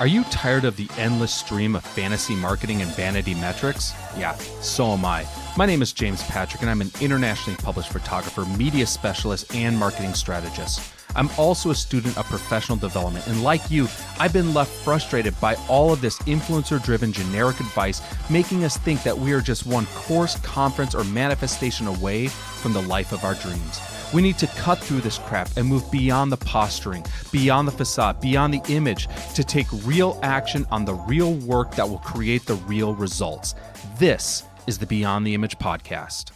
Are you tired of the endless stream of fantasy marketing and vanity metrics? Yeah, so am I. My name is James Patrick, and I'm an internationally published photographer, media specialist, and marketing strategist. I'm also a student of professional development, and like you, I've been left frustrated by all of this influencer-driven generic advice, making us think that we are just one course, conference, or manifestation away from the life of our dreams. We need to cut through this crap and move beyond the posturing, beyond the facade, beyond the image to take real action on the real work that will create the real results. This is the Beyond the Image podcast.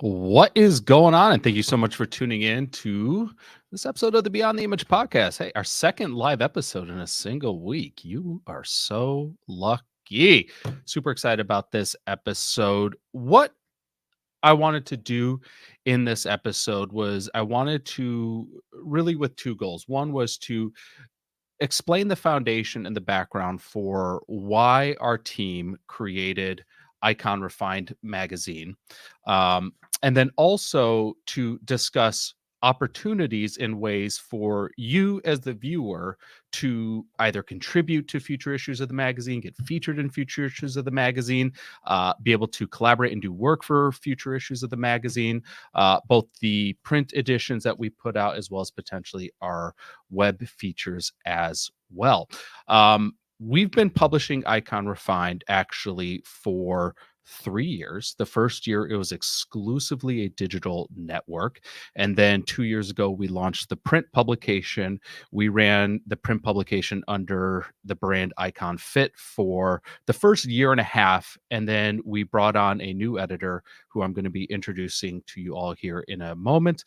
What is going on? And thank you so much for tuning in to this episode of the Beyond the Image podcast. Hey, our second live episode in a single week. You are so lucky. Super excited about this episode. What I wanted to do in this episode was I wanted to really with two goals. One was to explain the foundation and the background for why our team created Icon Refined magazine. And then also to discuss opportunities and ways for you as the viewer to either contribute to future issues of the magazine, get featured in future issues of the magazine, be able to collaborate and do work for future issues of the magazine, both the print editions that we put out as well as potentially our web features as well. We've been publishing Icon Refined actually for 3 years. The first year, it was exclusively a digital network. And then 2 years ago, we launched the print publication. We ran the print publication under the brand Icon Fit for the first year and a half. And then we brought on a new editor who I'm going to be introducing to you all here in a moment.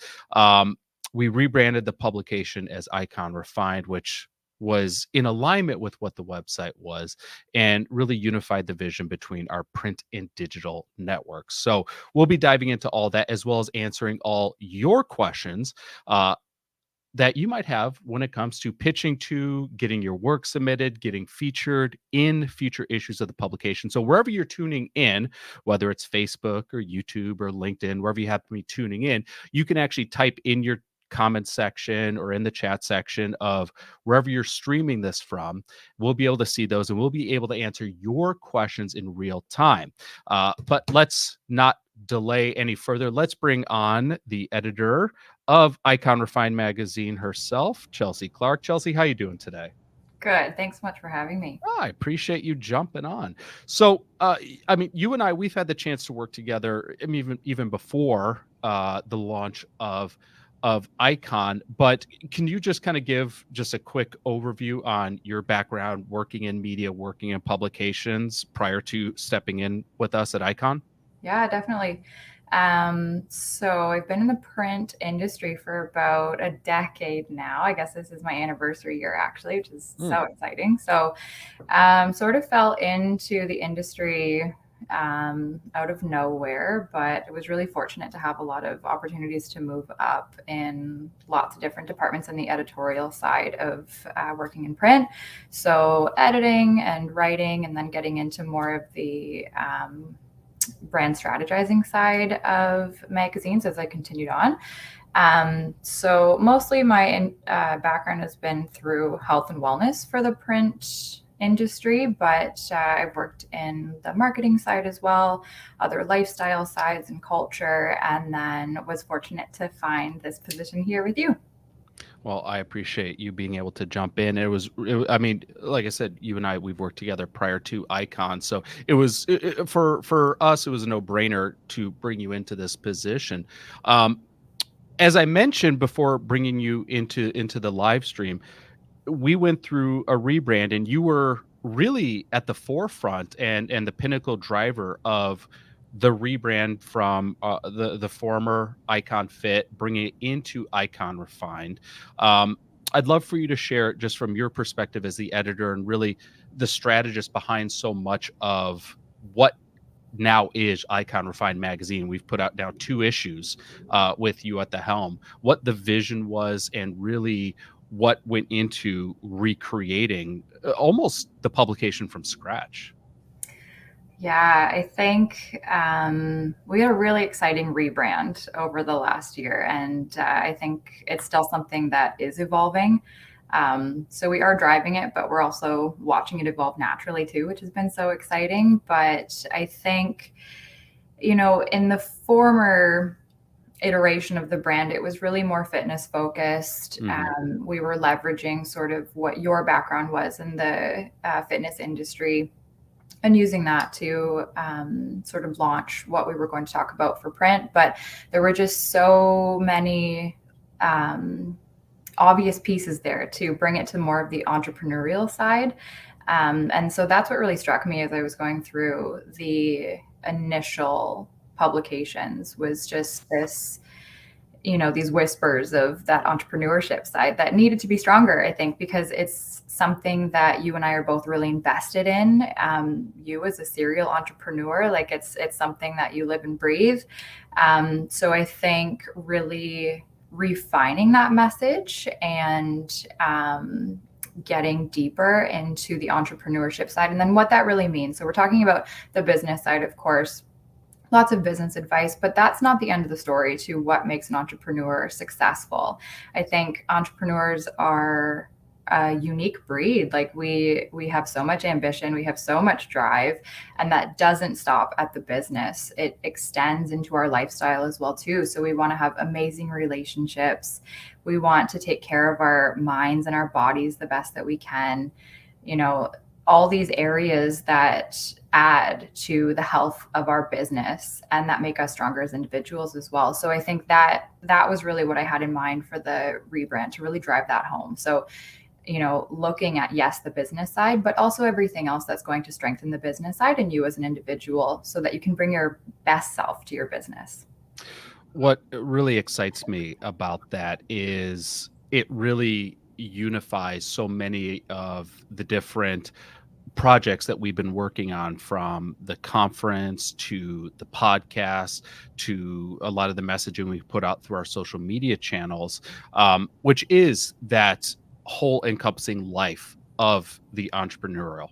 We rebranded the publication as Icon Refined, which was in alignment with what the website was and really unified the vision between our print and digital networks. So we'll be diving into all that as well as answering all your questions that you might have when it comes to pitching to, getting your work submitted, getting featured in future issues of the publication. So wherever you're tuning in, whether it's Facebook or YouTube or LinkedIn, wherever you happen to be tuning in, you can actually type in your comment section or in the chat section of wherever you're streaming this from. We'll be able to see those and we'll be able to answer your questions in real time. But let's not delay any further. Let's bring on the editor of Icon Refined magazine herself, Chelsea Clarke. Chelsea, how you doing today? Good. Thanks so much for having me. Oh, I appreciate you jumping on. So, I mean, you and I, we've had the chance to work together even before the launch of Icon, but can you just kind of give just a quick overview on your background working in media, working in publications prior to stepping in with us at Icon? Yeah, definitely. So I've been in the print industry for about a decade now. I guess this is my anniversary year actually, which is so exciting. So sort of fell into the industry out of nowhere, but I was really fortunate to have a lot of opportunities to move up in lots of different departments in the editorial side of working in print. So editing and writing, and then getting into more of the brand strategizing side of magazines as I continued on. So mostly my background has been through health and wellness for the print industry, but I've worked in the marketing side as well, other lifestyle sides and culture, and then was fortunate to find this position here with you. Well, I appreciate you being able to jump in. I mean, like I said, you and I, we've worked together prior to Icon. So for us, it was a no-brainer to bring you into this position. As I mentioned before bringing you into the live stream, we went through a rebrand and you were really at the forefront and the pinnacle driver of the rebrand from the former Icon Fit, bringing it into Icon Refined. I'd love for you to share just from your perspective as the editor and really the strategist behind so much of what now is Icon Refined magazine. We've put out now 2 issues with you at the helm, what the vision was and really what went into recreating almost the publication from scratch. Yeah, I think we had a really exciting rebrand over the last year, and I think it's still something that is evolving. So we are driving it, but we're also watching it evolve naturally too, which has been so exciting. But I think, in the former iteration of the brand, it was really more fitness focused. We were leveraging sort of what your background was in the fitness industry and using that to sort of launch what we were going to talk about for print. But there were just so many obvious pieces there to bring it to more of the entrepreneurial side. And so that's what really struck me as I was going through the initial publications, was just this, these whispers of that entrepreneurship side that needed to be stronger, I think, because it's something that you and I are both really invested in. You as a serial entrepreneur, like it's something that you live and breathe. So I think really refining that message and getting deeper into the entrepreneurship side and then what that really means. So we're talking about the business side, of course, lots of business advice, but that's not the end of the story to what makes an entrepreneur successful. I think entrepreneurs are a unique breed. Like we have so much ambition, we have so much drive, and that doesn't stop at the business. It extends into our lifestyle as well too. So we want to have amazing relationships. We want to take care of our minds and our bodies the best that we can. All these areas that add to the health of our business and that make us stronger as individuals as well. So I think that was really what I had in mind for the rebrand, to really drive that home. So, looking at, yes, the business side, but also everything else that's going to strengthen the business side and you as an individual so that you can bring your best self to your business. What really excites me about that is it really unifies so many of the different projects that we've been working on, from the conference to the podcast to a lot of the messaging we put out through our social media channels, which is that whole encompassing life of the entrepreneurial,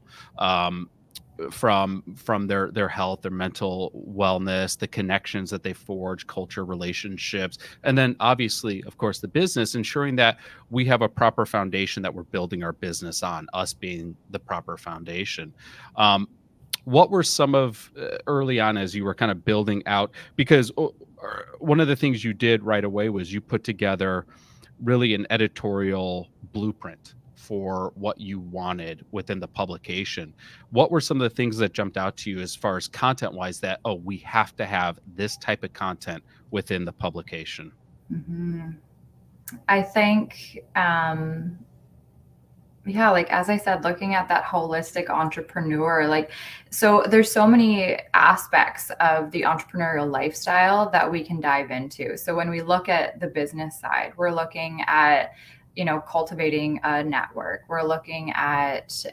from their health, their mental wellness, the connections that they forge, culture, relationships, and then obviously, of course, the business, ensuring that we have a proper foundation that we're building our business on, us being the proper foundation. What were some of early on as you were kind of building out? Because one of the things you did right away was you put together really an editorial blueprint for what you wanted within the publication. What were some of the things that jumped out to you as far as content wise that, oh, we have to have this type of content within the publication? Mm-hmm. I think, yeah, like as I said, looking at that holistic entrepreneur, so there's so many aspects of the entrepreneurial lifestyle that we can dive into. So when we look at the business side, we're looking at, cultivating a network. We're looking at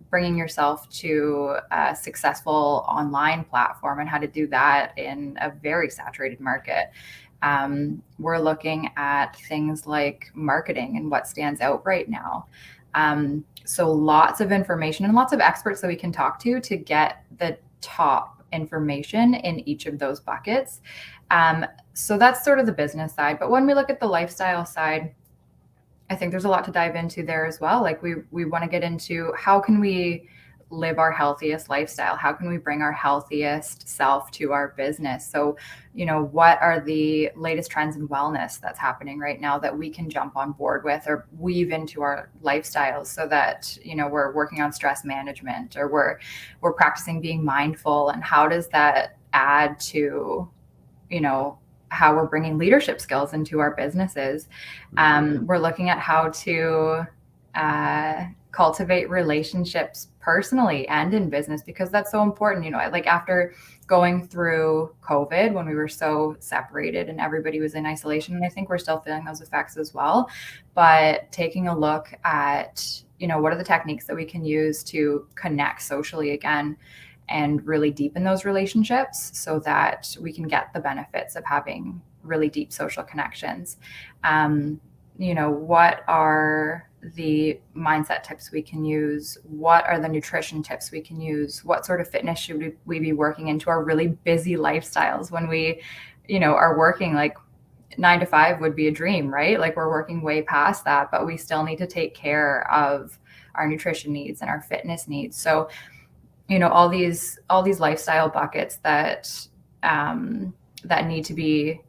bringing yourself to a successful online platform and how to do that in a very saturated market. We're looking at things like marketing and what stands out right now. So lots of information and lots of experts that we can talk to get the top information in each of those buckets. So that's sort of the business side. But when we look at the lifestyle side, I think there's a lot to dive into there as well. Like we want to get into, how can we live our healthiest lifestyle? How can we bring our healthiest self to our business? So, what are the latest trends in wellness that's happening right now that we can jump on board with or weave into our lifestyles so that, we're working on stress management, or we're practicing being mindful, and how does that add to, how we're bringing leadership skills into our businesses. We're looking at how to cultivate relationships personally and in business, because that's so important. Like after going through COVID, when we were so separated and everybody was in isolation, and I think we're still feeling those effects as well, but taking a look at, what are the techniques that we can use to connect socially again and really deepen those relationships so that we can get the benefits of having really deep social connections. What are the mindset tips we can use? What are the nutrition tips we can use? What sort of fitness should we be working into our really busy lifestyles when we, are working like 9 to 5 would be a dream, right? Like we're working way past that, but we still need to take care of our nutrition needs and our fitness needs. So, all these lifestyle buckets that need to be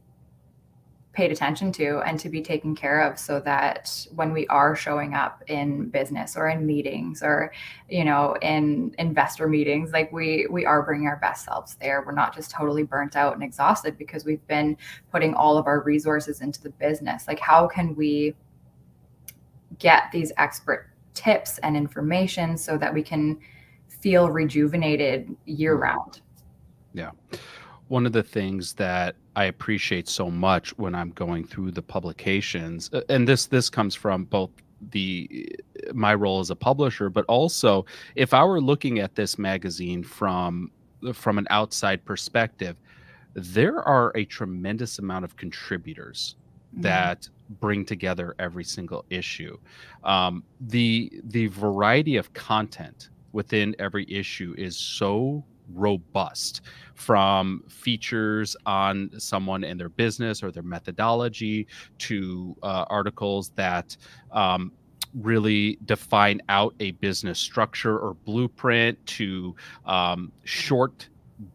paid attention to and to be taken care of, so that when we are showing up in business or in meetings or in investor meetings, like we are bringing our best selves there. We're not just totally burnt out and exhausted because we've been putting all of our resources into the business. Like, how can we get these expert tips and information so that we can feel rejuvenated year round? Yeah. One of the things that I appreciate so much when I'm going through the publications, and this comes from both the my role as a publisher, but also if I were looking at this magazine from an outside perspective, there are a tremendous amount of contributors Mm-hmm. that bring together every single issue. The variety of content within every issue is so robust, from features on someone and their business or their methodology to articles that really define out a business structure or blueprint to short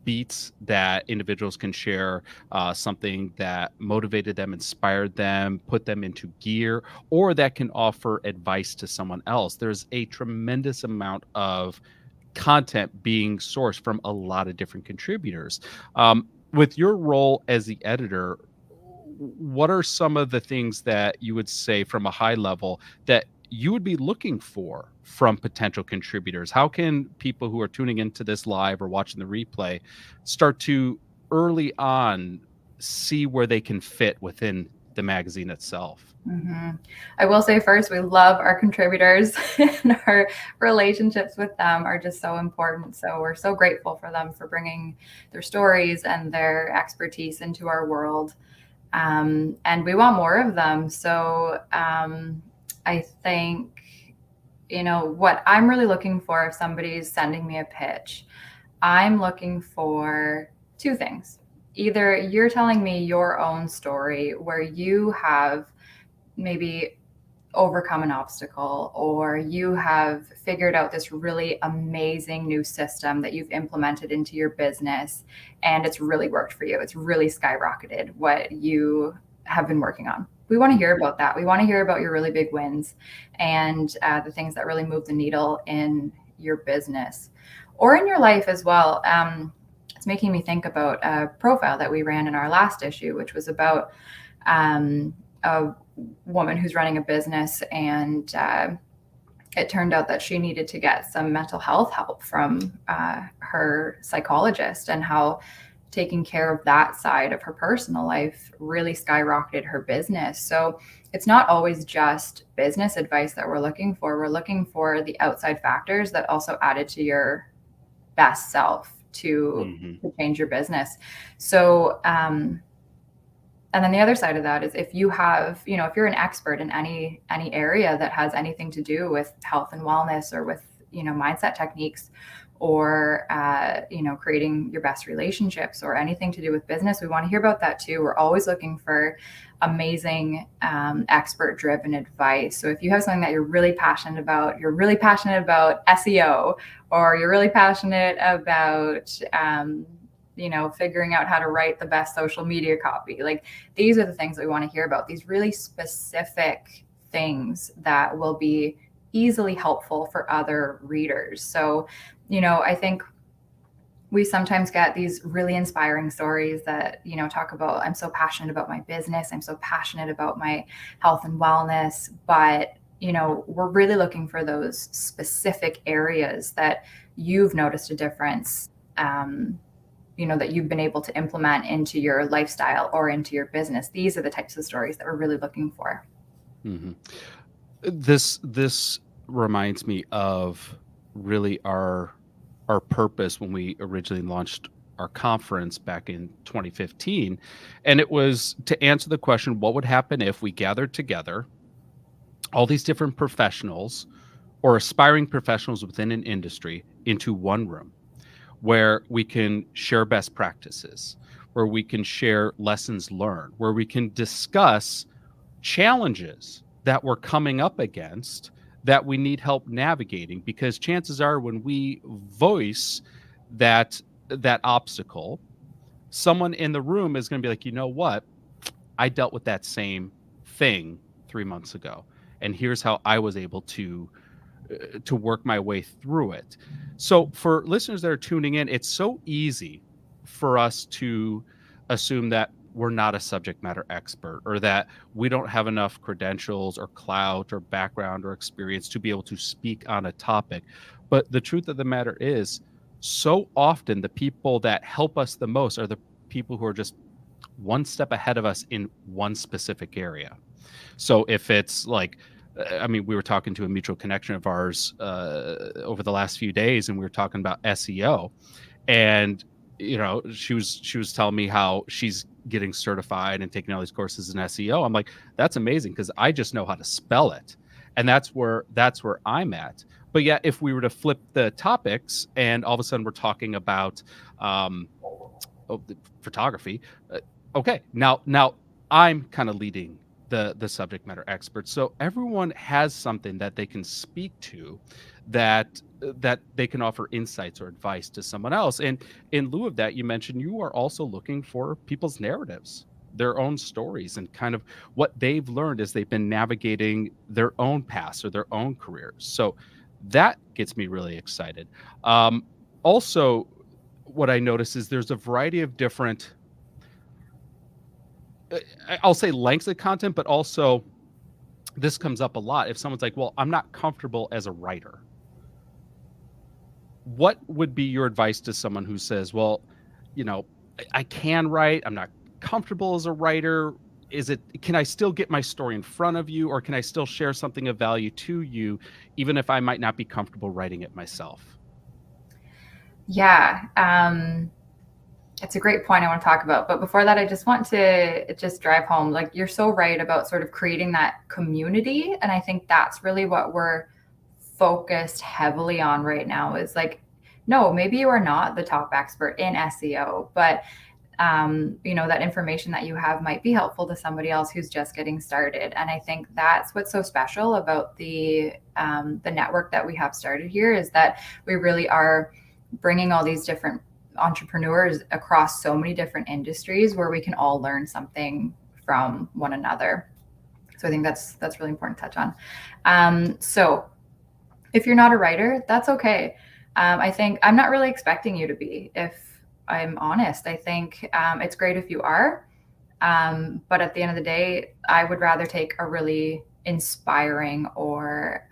beats that individuals can share, something that motivated them, inspired them, put them into gear, or that can offer advice to someone else. There's a tremendous amount of content being sourced from a lot of different contributors. With your role as the editor, what are some of the things that you would say from a high level that you would be looking for from potential contributors? How can people who are tuning into this live or watching the replay start to early on see where they can fit within the magazine itself? Mm-hmm. I will say first, we love our contributors and our relationships with them are just so important. So we're so grateful for them for bringing their stories and their expertise into our world. And we want more of them. So I think, what I'm really looking for if somebody's sending me a pitch, I'm looking for two things. Either you're telling me your own story where you have maybe overcome an obstacle, or you have figured out this really amazing new system that you've implemented into your business and it's really worked for you. It's really skyrocketed what you have been working on. We want to hear about that. We want to hear about your really big wins and the things that really move the needle in your business or in your life as well. It's making me think about a profile that we ran in our last issue, which was about a woman who's running a business, and it turned out that she needed to get some mental health help from her psychologist, and how taking care of that side of her personal life really skyrocketed her business. So it's not always just business advice that we're looking for. We're looking for the outside factors that also added to your best self to change your business. So and then the other side of that is if you have, if you're an expert in any area that has anything to do with health and wellness, or with, mindset techniques, or, creating your best relationships, or anything to do with business, we want to hear about that too. We're always looking for amazing, expert driven advice. So if you have something that you're really passionate about SEO, or you're really passionate about, figuring out how to write the best social media copy. Like, these are the things that we want to hear about, these really specific things that will be easily helpful for other readers. So, I think we sometimes get these really inspiring stories that, talk about, I'm so passionate about my business, I'm so passionate about my health and wellness, but we're really looking for those specific areas that you've noticed a difference, that you've been able to implement into your lifestyle or into your business. These are the types of stories that we're really looking for. Mm-hmm. This reminds me of really our purpose when we originally launched our conference back in 2015, and it was to answer the question, what would happen if we gathered together all these different professionals or aspiring professionals within an industry into one room where we can share best practices, where we can share lessons learned, where we can discuss challenges that we're coming up against that we need help navigating, because chances are when we voice that obstacle, someone in the room is going to be like, you know what, I dealt with that same thing 3 months ago, and here's how I was able to work my way through it. So for listeners that are tuning in, it's so easy for us to assume that we're not a subject matter expert, or that we don't have enough credentials or clout or background or experience to be able to speak on a topic. But the truth of the matter is, so often the people that help us the most are the people who are just one step ahead of us in one specific area. So if it's like, I mean, we were talking to a mutual connection of ours over the last few days, and we were talking about SEO, and she was telling me how she's getting certified and taking all these courses in SEO. I'm like, that's amazing, because I just know how to spell it, and that's where I'm at. But yeah, if we were to flip the topics, and all of a sudden we're talking about the photography, okay, now I'm kind of leading the subject matter expert, so everyone has something that they can speak to, that they can offer insights or advice to someone else. And in lieu of that, you mentioned you are also looking for people's narratives, their own stories, and kind of what they've learned as they've been navigating their own past or their own careers. So that gets me really excited. Also, what I notice is there's a variety of different, I'll say, lengths of content, but also this comes up a lot. If someone's like, well, I'm not comfortable as a writer, what would be your advice to someone who says, well, you know, I can write, I'm not comfortable as a writer? Can I still get my story in front of you, or can I still share something of value to you, even if I might not be comfortable writing it myself? Yeah. It's a great point I want to talk about. But before that, I just want to just drive home, like, you're so right about sort of creating that community. And I think that's really what we're focused heavily on right now, is like, no, maybe you are not the top expert in SEO, but that information that you have might be helpful to somebody else who's just getting started. And I think that's what's so special about the network that we have started here, is that we really are bringing all these different entrepreneurs across so many different industries where we can all learn something from one another. So I think that's really important to touch on. So if you're not a writer, that's okay. I think I'm not really expecting you to be, if I'm honest. I think it's great if you are. But at the end of the day, I would rather take a really inspiring or,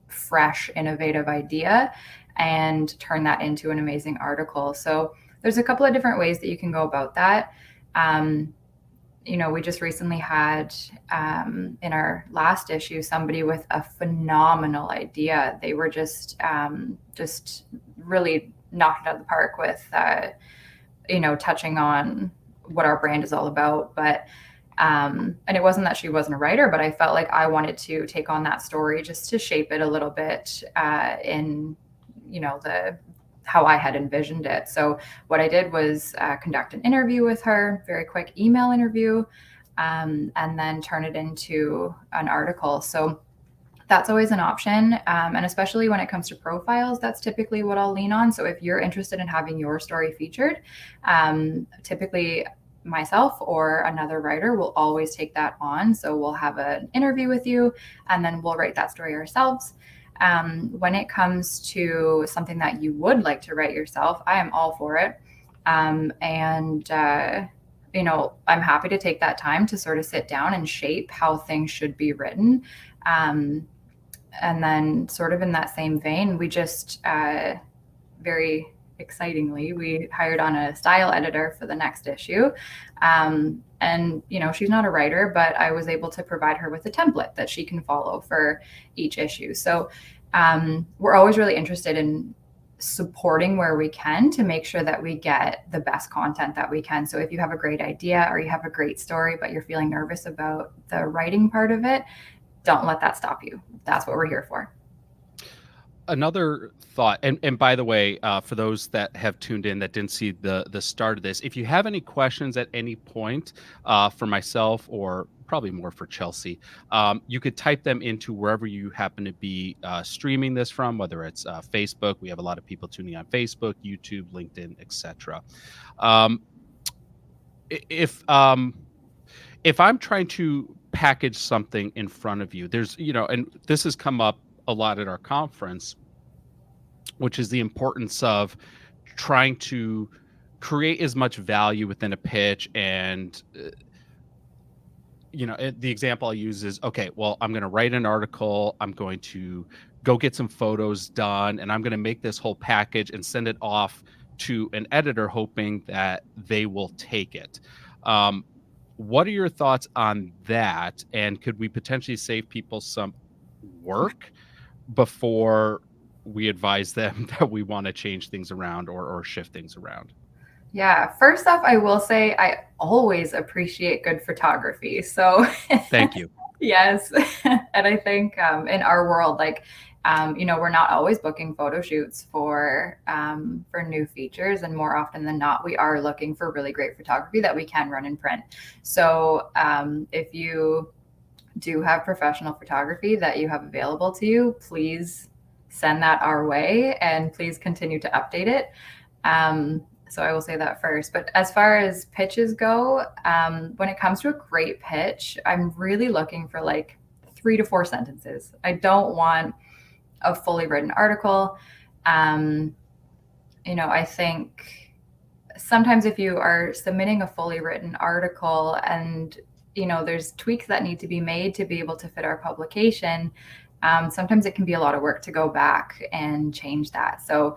fresh, innovative idea and turn that into an amazing article. So there's a couple of different ways that you can go about that. We just recently had in our last issue somebody with a phenomenal idea. They were just really knocked it out of the park with touching on what our brand is all about. But and it wasn't that she wasn't a writer, but I felt like I wanted to take on that story just to shape it a little bit in how I had envisioned it. So what I did was conduct an interview with her, very quick email interview, and then turn it into an article. So that's always an option. And especially when it comes to profiles, that's typically what I'll lean on. So if you're interested in having your story featured, typically myself or another writer will always take that on. So we'll have an interview with you, and then we'll write that story ourselves. When it comes to something that you would like to write yourself, I am all for it. I'm happy to take that time to sort of sit down and shape how things should be written. And then sort of in that same vein, we just very excitingly, we hired on a style editor for the next issue. And, she's not a writer, but I was able to provide her with a template that she can follow for each issue. So we're always really interested in supporting where we can to make sure that we get the best content that we can. So if you have a great idea or you have a great story, but you're feeling nervous about the writing part of it, don't let that stop you. That's what we're here for. Another thought, and by the way, for those that have tuned in that didn't see the start of this, if you have any questions at any point for myself or probably more for Chelsea, you could type them into wherever you happen to be streaming this from, whether it's Facebook. We have a lot of people tuning on Facebook, YouTube, LinkedIn, etc. Um, if I'm trying to package something in front of you, there's, and this has come up a lot at our conference, which is the importance of trying to create as much value within a pitch. And the example I use is, okay, well, I'm going to write an article, I'm going to go get some photos done, and I'm going to make this whole package and send it off to an editor hoping that they will take it. What are your thoughts on that? And could we potentially save people some work before we advise them that we want to change things around or shift things around? Yeah, first off, I will say I always appreciate good photography. So Thank you. yes. And I think in our world, like, we're not always booking photo shoots for new features, and more often than not, we are looking for really great photography that we can run in print. So if you do have professional photography that you have available to you, please send that our way, and please continue to update it. So I will say that first. But as far as pitches go, when it comes to a great pitch, I'm really looking for like 3 to 4 sentences. I don't want a fully written article. I think sometimes if you are submitting a fully written article and, there's tweaks that need to be made to be able to fit our publication, sometimes it can be a lot of work to go back and change that. So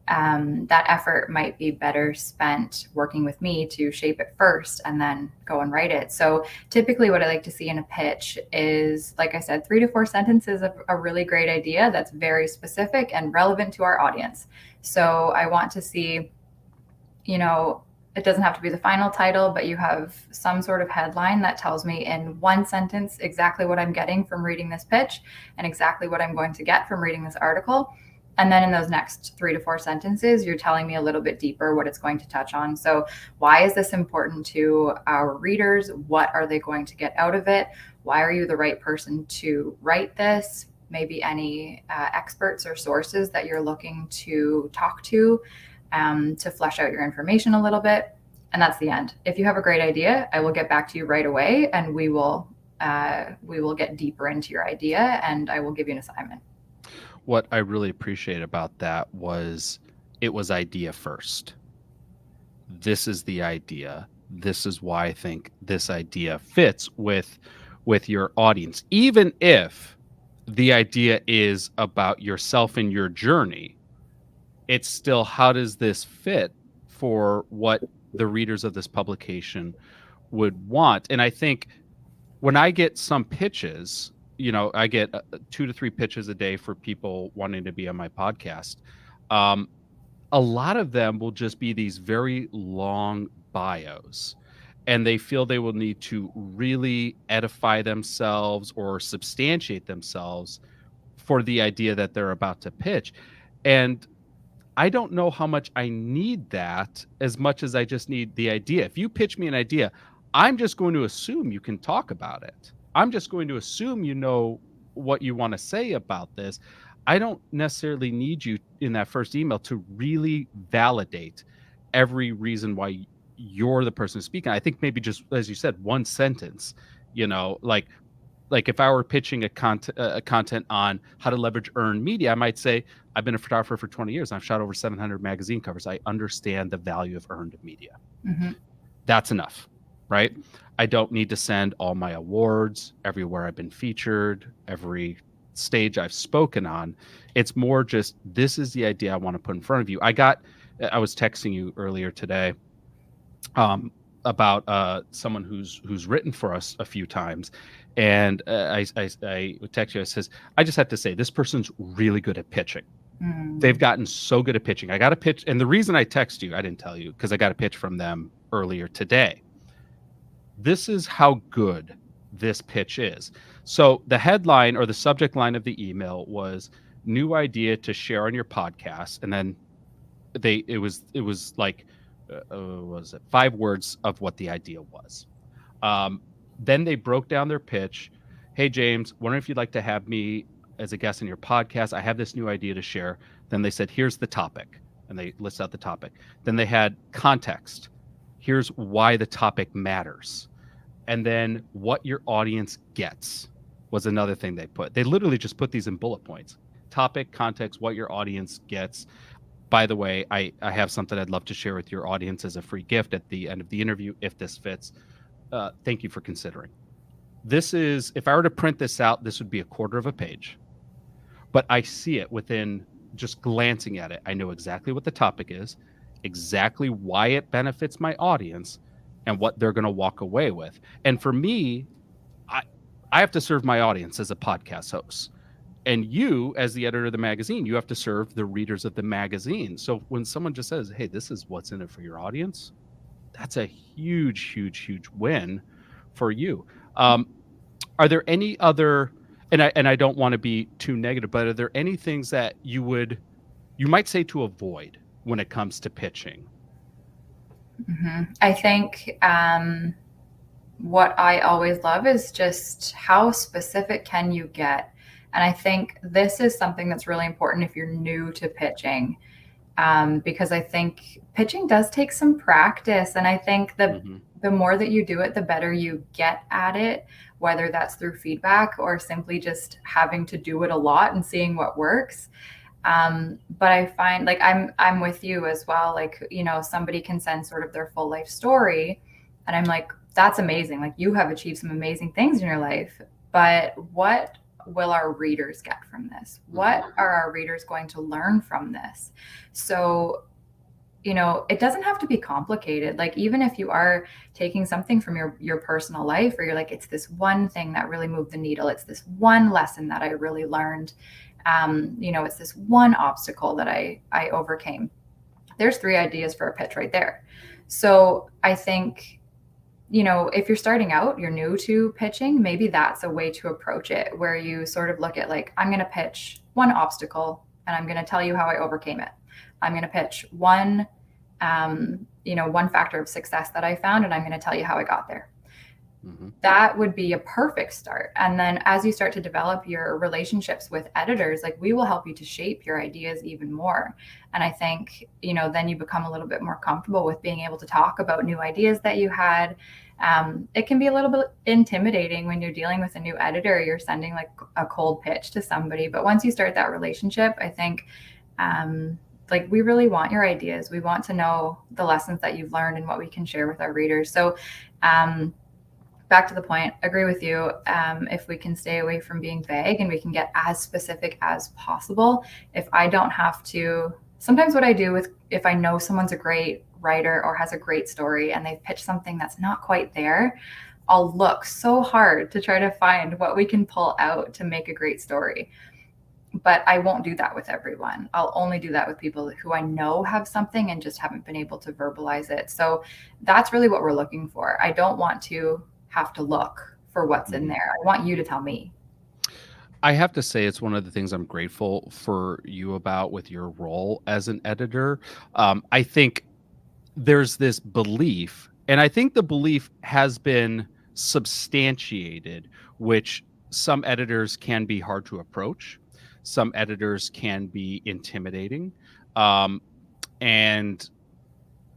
that effort might be better spent working with me to shape it first and then go and write it. So typically what I like to see in a pitch is, like I said, 3 to 4 sentences of a really great idea that's very specific and relevant to our audience. So I want to see, it doesn't have to be the final title, but you have some sort of headline that tells me in 1 sentence exactly what I'm getting from reading this pitch and exactly what I'm going to get from reading this article. And then in those next 3 to 4 sentences, you're telling me a little bit deeper what it's going to touch on. So why is this important to our readers? What are they going to get out of it? Why are you the right person to write this? Maybe any experts or sources that you're looking to talk to flesh out your information a little bit. And that's the end. If you have a great idea, I will get back to you right away, and we will get deeper into your idea, and I will give you an assignment. What I really appreciate about that was it was idea first. This is the idea. This is why I think this idea fits with your audience. Even if the idea is about yourself and your journey, it's still, how does this fit for what the readers of this publication would want? And I think when I get some pitches, I get 2 to 3 pitches a day for people wanting to be on my podcast. A lot of them will just be these very long bios, and they feel they will need to really edify themselves or substantiate themselves for the idea that they're about to pitch. And I don't know how much I need that as much as I just need the idea. If you pitch me an idea, I'm just going to assume you can talk about it. I'm just going to assume you know what you want to say about this. I don't necessarily need you in that first email to really validate every reason why you're the person speaking. I think maybe just, as you said, 1 sentence, like if I were pitching a content on how to leverage earned media, I might say, I've been a photographer for 20 years. And I've shot over 700 magazine covers. I understand the value of earned media. Mm-hmm. That's enough, right? I don't need to send all my awards, everywhere I've been featured, every stage I've spoken on. It's more just, this is the idea I want to put in front of you. I was texting you earlier today about someone who's written for us a few times. And I text you, I says, I just have to say, this person's really good at pitching. They've gotten so good at pitching. I got a pitch. And the reason I text you, I didn't tell you, because I got a pitch from them earlier today. This is how good this pitch is. So the headline or the subject line of the email was, new idea to share on your podcast, and then it was like what was it 5 words of what the idea was. um, then they broke down their pitch. Hey James, wondering if you'd like to have me as a guest on your podcast. I have this new idea to share. Then they said, here's the topic, and they list out the topic. Then they had context. Here's why the topic matters. And then what your audience gets was another thing they put. They literally just put these in bullet points: topic, context, what your audience gets. By the way, I have something I'd love to share with your audience as a free gift at the end of the interview if this fits. Thank you for considering. This is, if I were to print this out, this would be a quarter of a page. But I see it within just glancing at it. I know exactly what the topic is, exactly why it benefits my audience, and what they're going to walk away with. And for me, I I have to serve my audience as a podcast host. And you, as the editor of the magazine, you have to serve the readers of the magazine. So when someone just says, hey, this is what's in it for your audience, that's a huge, huge, huge win for you. Are there any other, and I don't want to be too negative, but are there any things that you might say to avoid when it comes to pitching? I think what I always love is just how specific can you get? And I think this is something that's really important if you're new to pitching, because I think pitching does take some practice. And I think the more that you do it, the better you get at it, whether that's through feedback or simply just having to do it a lot and seeing what works. But I find, like, I'm with you as well. Like, somebody can send sort of their full life story, and I'm like, that's amazing. Like, you have achieved some amazing things in your life, but what will our readers get from this? What are our readers going to learn from this? So, it doesn't have to be complicated. Like, even if you are taking something from your personal life, or you're like, it's this one thing that really moved the needle, it's this one lesson that I really learned, it's this one obstacle that I overcame. There's 3 ideas for a pitch right there. So I think, if you're starting out, you're new to pitching, maybe that's a way to approach it, where you sort of look at, like, I'm going to pitch one obstacle and I'm going to tell you how I overcame it. I'm going to pitch one factor of success that I found, and I'm going to tell you how I got there. That would be a perfect start. And then as you start to develop your relationships with editors, like, we will help you to shape your ideas even more. And I think, then you become a little bit more comfortable with being able to talk about new ideas that you had. It can be a little bit intimidating when you're dealing with a new editor. You're sending like a cold pitch to somebody. But once you start that relationship, I think, we really want your ideas. We want to know the lessons that you've learned and what we can share with our readers. So, back to the point, agree with you. If we can stay away from being vague and we can get as specific as possible, if I don't have to, sometimes what I do if I know someone's a great writer or has a great story and they've pitched something that's not quite there, I'll look so hard to try to find what we can pull out to make a great story. But I won't do that with everyone. I'll only do that with people who I know have something and just haven't been able to verbalize it. So that's really what we're looking for. I don't want to have to look for what's in there. I want you to tell me. I have to say, it's one of the things I'm grateful for you about with your role as an editor. I think there's this belief, and I think the belief has been substantiated, which some editors can be hard to approach. Some editors can be intimidating. And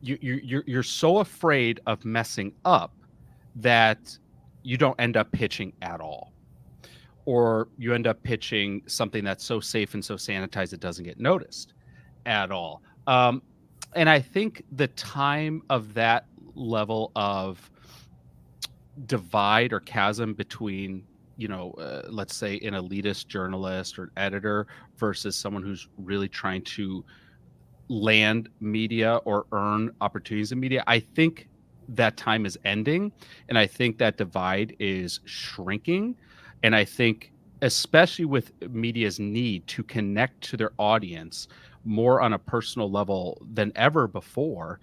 you're so afraid of messing up that you don't end up pitching at all, or you end up pitching something that's so safe and so sanitized it doesn't get noticed at all. And I think the time of that level of divide or chasm between, let's say an elitist journalist or editor versus someone who's really trying to land media or earn opportunities in media, I think that time is ending, and I think that divide is shrinking. And I think, especially with media's need to connect to their audience more on a personal level than ever before,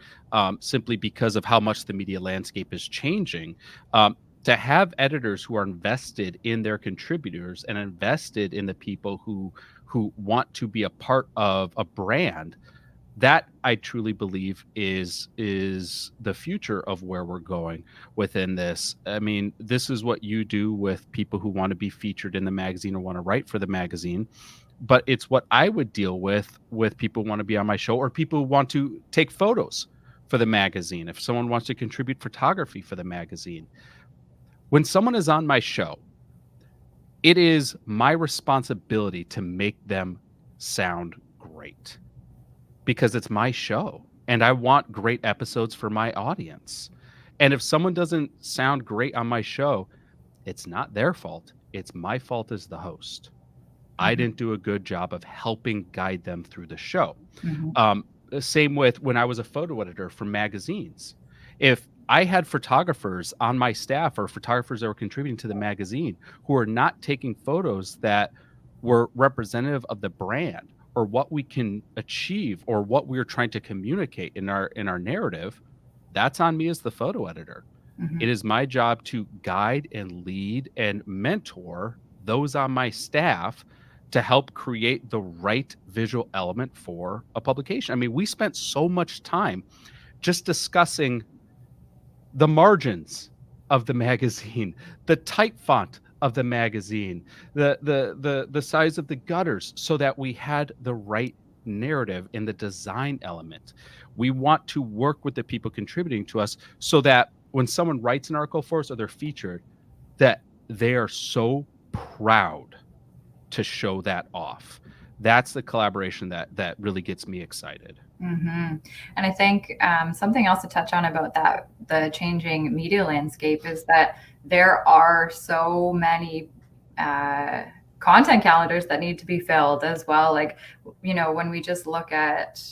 simply because of how much the media landscape is changing, to have editors who are invested in their contributors and invested in the people who who want to be a part of a brand, that I truly believe is the future of where we're going within this. I mean, this is what you do with people who want to be featured in the magazine or want to write for the magazine, but it's what I would deal with people who want to be on my show or people who want to take photos for the magazine. If someone wants to contribute photography for the magazine, when someone is on my show, it is my responsibility to make them sound great because it's my show and I want great episodes for my audience. And if someone doesn't sound great on my show, it's not their fault. It's my fault as the host. I Mhm. didn't do a good job of helping guide them through the show. Mhm. Same with when I was a photo editor for magazines. If I had photographers on my staff or photographers that were contributing to the magazine who are not taking photos that were representative of the brand or what we can achieve or what we're trying to communicate in our narrative, that's on me as the photo editor. It Mhm. is my job to guide and lead and mentor those on my staff to help create the right visual element for a publication. I mean, we spent so much time just discussing the margins of the magazine, the type font of the magazine, the size of the gutters, so that we had the right narrative in the design element. We want to work with the people contributing to us so that when someone writes an article for us or they're featured, that they are so proud to show that off. That's the collaboration that really gets me excited. Mhm. And I think something else to touch on about that, the changing media landscape, is that there are so many uh, content calendars that need to be filled as well. Like, when we just look at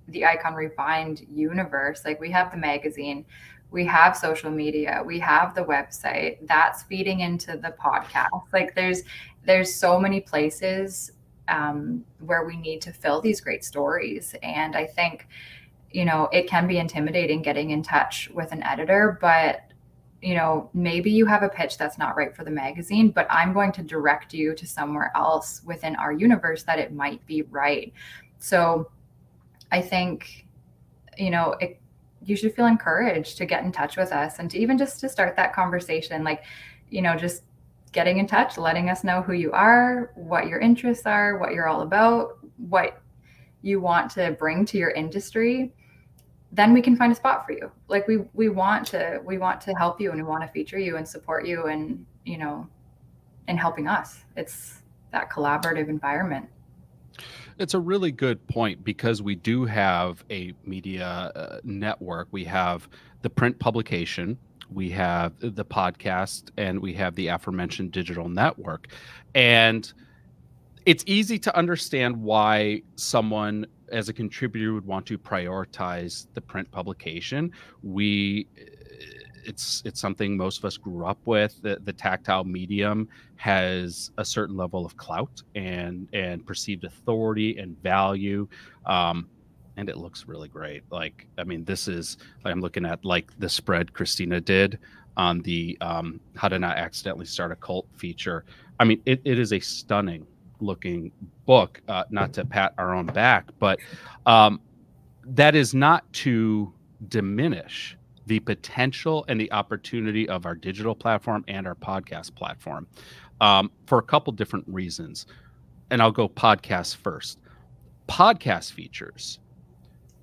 the Icon Refined universe, like we have the magazine, we have social media, we have the website that's feeding into the podcast. Like, there's so many places where we need to fill these great stories. And I think, it can be intimidating getting in touch with an editor, but maybe you have a pitch that's not right for the magazine, but I'm going to direct you to somewhere else within our universe that it might be right. So I think, you should feel encouraged to get in touch with us and to even just to start that conversation, like, just getting in touch, letting us know who you are, what your interests are, what you're all about, what you want to bring to your industry. Then we can find a spot for you. Like, we want to help you, and we want to feature you and support you, and in helping us. It's that collaborative environment. It's a really good point because we do have a media network. We have the print publication, we have the podcast, and we have the aforementioned digital network. And it's easy to understand why someone as a contributor would want to prioritize the print publication. We it's something most of us grew up with. The tactile medium has a certain level of clout and perceived authority and value. And it looks really great. Like, I mean, this is, I'm looking at like the spread Christina did on the how to not accidentally start a cult feature. I mean, it is a stunning looking book. Not to pat our own back, but that is not to diminish the potential and the opportunity of our digital platform and our podcast platform, for a couple different reasons. And I'll go podcasts first. Podcast features,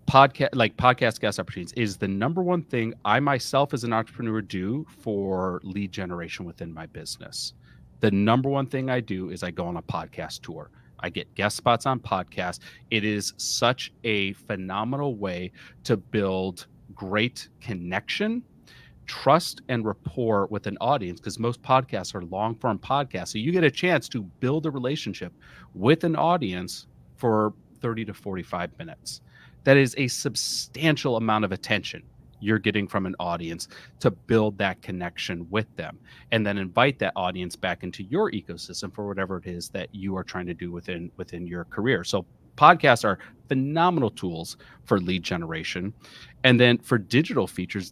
podcast guest opportunities is the number one thing I myself as an entrepreneur do for lead generation within my business. The number one thing I do is I go on a podcast tour. I get guest spots on podcasts. It is such a phenomenal way to build great connection, trust, and rapport with an audience, because most podcasts are long form podcasts. So you get a chance to build a relationship with an audience for 30 to 45 minutes. That is a substantial amount of attention you're getting from an audience to build that connection with them, and then invite that audience back into your ecosystem for whatever it is that you are trying to do within your career. So podcasts are phenomenal tools for lead generation. And then for digital features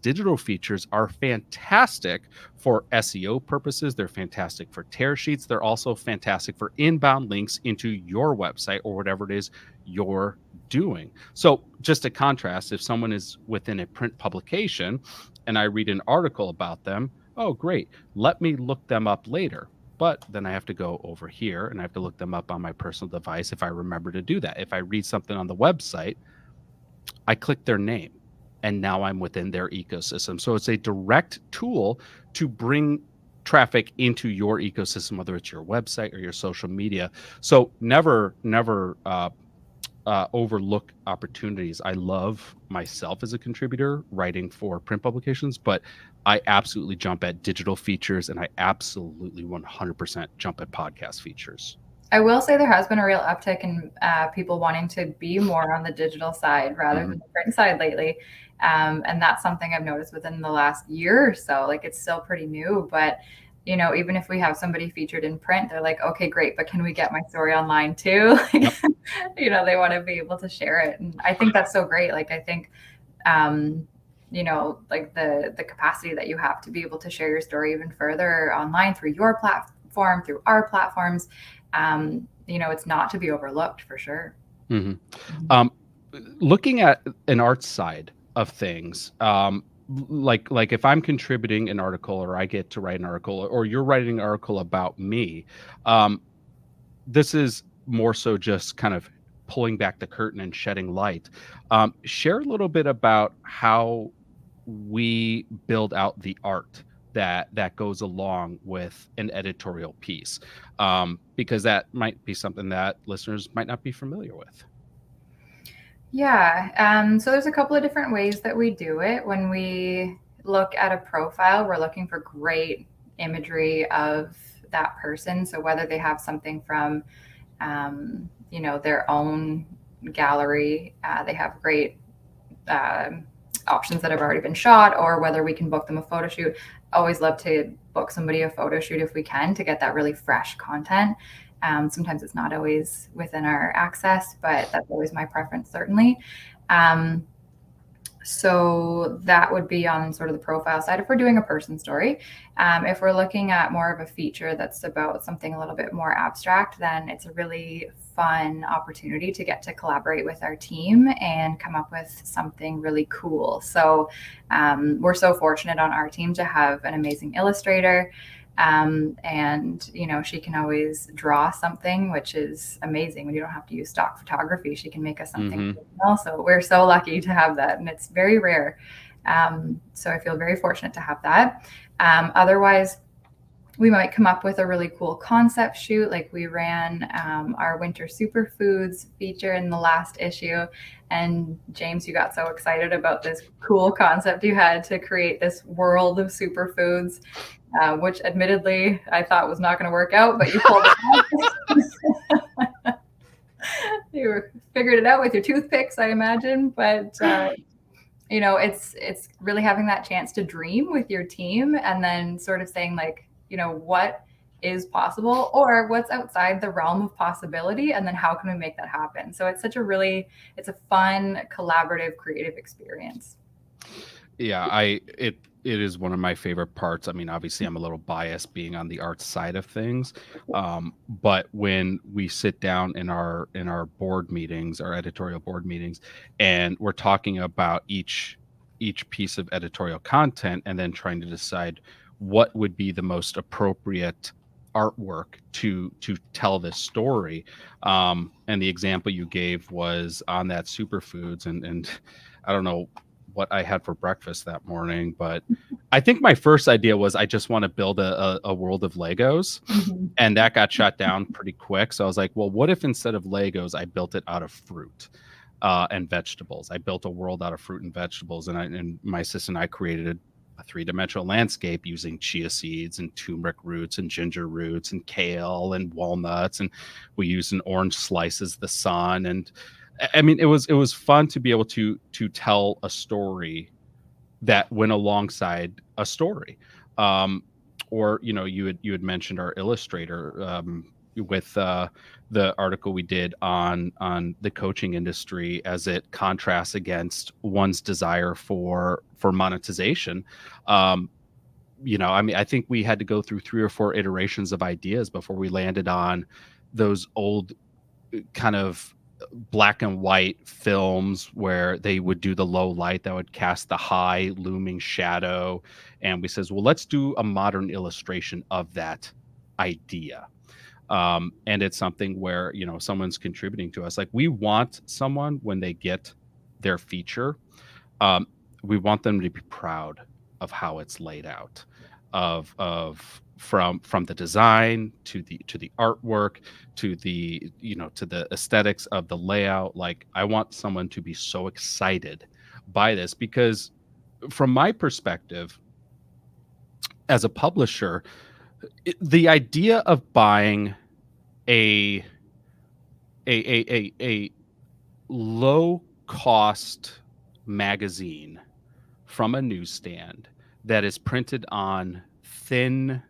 are fantastic for SEO purposes. They're fantastic for tear sheets. They're also fantastic for inbound links into your website or whatever it is you're doing. So just to contrast, if someone is within a print publication and I read an article about them, oh, great. Let me look them up later. But then I have to go over here and I have to look them up on my personal device if I remember to do that. If I read something on the website, I click their name and now I'm within their ecosystem. So it's a direct tool to bring traffic into your ecosystem, whether it's your website or your social media. So never overlook opportunities. I love myself as a contributor writing for print publications, but I absolutely jump at digital features and I absolutely 100% jump at podcast features. I will say there has been a real uptick in people wanting to be more on the digital side rather than the print side lately. And that's something I've noticed within the last year or so. Like, it's still pretty new, but you know, even if we have somebody featured in print, they're like, okay, great, but can we get my story online too? Yep. You know, they want to be able to share it. And I think that's so great. Like, I think, you know, like the capacity that you have to be able to share your story even further online through your platform, through our platforms, you know, it's not to be overlooked for sure. Looking at an art side of things, like if I'm contributing an article or I get to write an article or you're writing an article about me, this is more so just kind of pulling back the curtain and shedding light. Share a little bit about how we build out the art that goes along with an editorial piece, because that might be something that listeners might not be familiar with. Yeah. So there's a couple of different ways that we do it. When we look at a profile, we're looking for great imagery of that person. So whether they have something from, you know, their own gallery, they have great options that have already been shot, or whether we can book them a photo shoot. Always love to book somebody a photo shoot if we can to get that really fresh content. Sometimes it's not always within our access, but that's always my preference, certainly. So that would be on sort of the profile side if we're doing a person story. If we're looking at more of a feature that's about something a little bit more abstract, then it's a really fun opportunity to get to collaborate with our team and come up with something really cool. So we're so fortunate on our team to have an amazing illustrator. And you know, she can always draw something, which is amazing when you don't have to use stock photography. She can make us something original. So we're so lucky to have that, and it's very rare. So I feel very fortunate to have that. Otherwise, we might come up with a really cool concept shoot. Like, we ran our winter superfoods feature in the last issue. And James, you got so excited about this cool concept you had to create this world of superfoods, which admittedly I thought was not going to work out, but you pulled it out. You figured it out with your toothpicks, I imagine. But you know, it's really having that chance to dream with your team and then sort of saying, like, you know, what is possible or what's outside the realm of possibility, and then how can we make that happen? So it's it's a fun, collaborative, creative experience. Yeah, it is one of my favorite parts. I mean, obviously I'm a little biased being on the art side of things. But when we sit down in our board meetings, our editorial board meetings, and we're talking about each piece of editorial content and then trying to decide what would be the most appropriate artwork to tell this story. And the example you gave was on that superfoods, and I don't know what I had for breakfast that morning, but I think my first idea was I just want to build a world of Legos, and that got shut down pretty quick. So I was like, well, what if instead of Legos, I built it out of fruit and vegetables? I built a world out of fruit and vegetables, and my assistant and I created a three-dimensional landscape using chia seeds and turmeric roots and ginger roots and kale and walnuts, and we used an orange slice as the sun. And I mean, it was fun to be able to tell a story that went alongside a story. Or, you know, you had mentioned our illustrator. with the article we did on the coaching industry as it contrasts against one's desire for monetization. Um, I mean, I think we had to go through 3 or 4 iterations of ideas before we landed on those old kind of black and white films where they would do the low light that would cast the high looming shadow. And we says, well, let's do a modern illustration of that idea. And it's something where, someone's contributing to us. Like, we want someone, when they get their feature, um, we want them to be proud of how it's laid out, of from the design to the artwork, to the to the aesthetics of the layout. Like, I want someone to be so excited by this, because from my perspective as a publisher, the idea of buying a a low cost magazine from a newsstand that is printed on thin,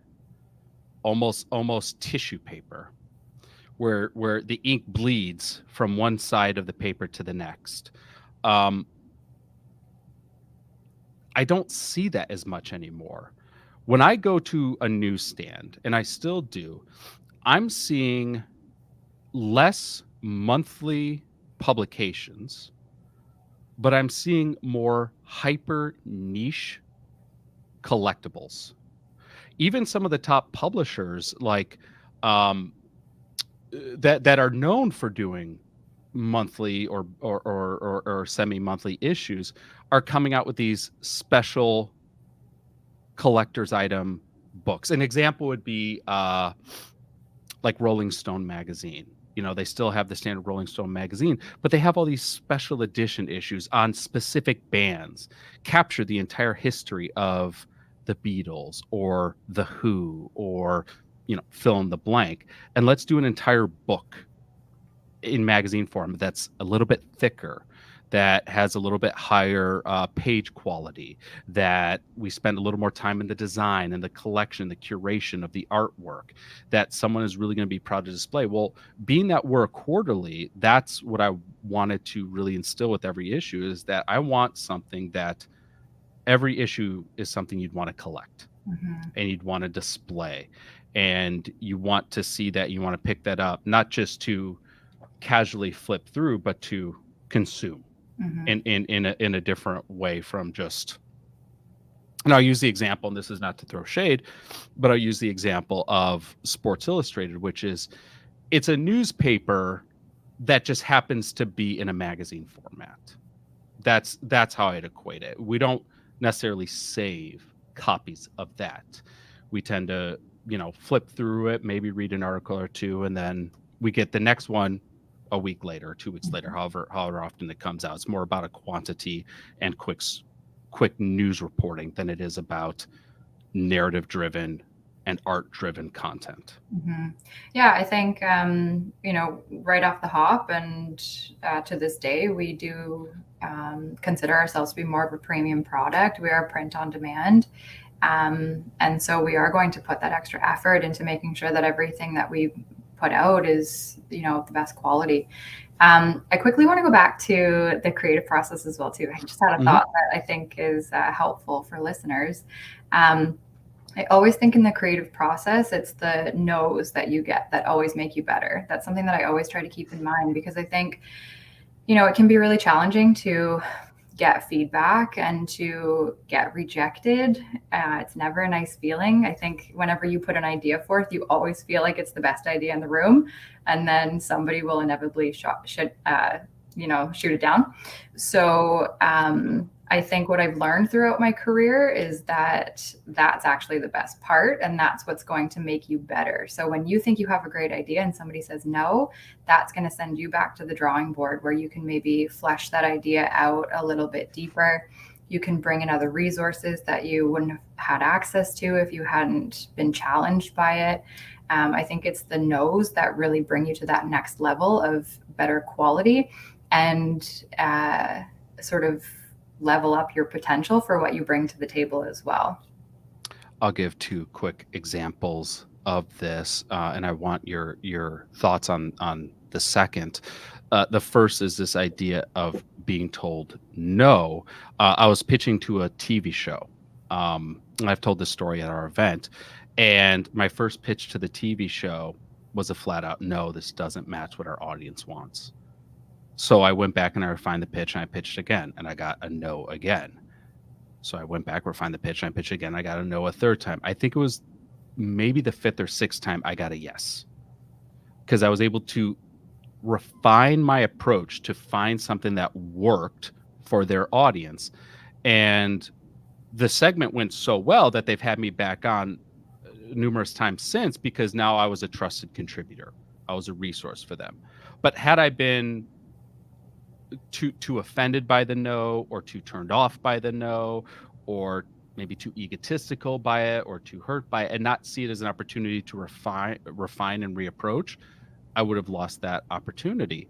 almost tissue paper, where the ink bleeds from one side of the paper to the next. Um, I don't see that as much anymore. When I go to a newsstand, and I still do, I'm seeing less monthly publications, but I'm seeing more hyper niche collectibles. Even some of the top publishers, like, um, that are known for doing monthly or semi-monthly issues, are coming out with these special collector's item books. An example would be like Rolling Stone magazine. They still have the standard Rolling Stone magazine, but they have all these special edition issues on specific bands, capture the entire history of the Beatles or the Who, or fill in the blank, and let's do an entire book in magazine form that's a little bit thicker, that has a little bit higher page quality, that we spend a little more time in the design and the collection, the curation of the artwork, that someone is really going to be proud to display. Well, being that we're a quarterly, that's what I wanted to really instill with every issue, is that I want something that every issue is something you'd want to collect, and you'd want to display, and you want to see that, you want to pick that up, not just to casually flip through, but to consume in a different way from just. And I'll use the example, and this is not to throw shade, but I'll use the example of Sports Illustrated, which is, it's a newspaper that just happens to be in a magazine format. That's how I'd equate it. We don't necessarily save copies of that. We tend to, flip through it, maybe read an article or two, and then we get the next one a week later or 2 weeks later, however often it comes out. It's more about a quantity and quick news reporting than it is about narrative driven and art driven content. Yeah, I think right off the hop, and to this day, we do consider ourselves to be more of a premium product. We are print on demand. And so we are going to put that extra effort into making sure that everything that we put out is, the best quality. I quickly want to go back to the creative process as well, too. I just had a thought that I think is helpful for listeners. I always think in the creative process, it's the no's that you get that always make you better. That's something that I always try to keep in mind, because I think, it can be really challenging to get feedback and to get rejected. It's never a nice feeling. I think whenever you put an idea forth, you always feel like it's the best idea in the room, and then somebody will inevitably shoot it down. So I think what I've learned throughout my career is that that's actually the best part, and that's what's going to make you better. So when you think you have a great idea and somebody says no, that's going to send you back to the drawing board, where you can maybe flesh that idea out a little bit deeper. You can bring in other resources that you wouldn't have had access to if you hadn't been challenged by it. I think it's the no's that really bring you to that next level of better quality, and sort of level up your potential for what you bring to the table as well. I'll give 2 quick examples of this, and I want your thoughts on the second. The first is this idea of being told no. I was pitching to a TV show. And I've told this story at our event, and my first pitch to the TV show was a flat out no. This doesn't match what our audience wants. So I went back and I refined the pitch and I pitched again, and I got a no again. So I went back, refined the pitch, and I pitched again. I got a no a third time. I think it was maybe the fifth or sixth time I got a yes, because I was able to refine my approach to find something that worked for their audience. And the segment went so well that they've had me back on numerous times since, because now I was a trusted contributor. I was a resource for them. But had I been too offended by the no, or too turned off by the no, or maybe too egotistical by it, or too hurt by it, and not see it as an opportunity to refine and reapproach, I would have lost that opportunity.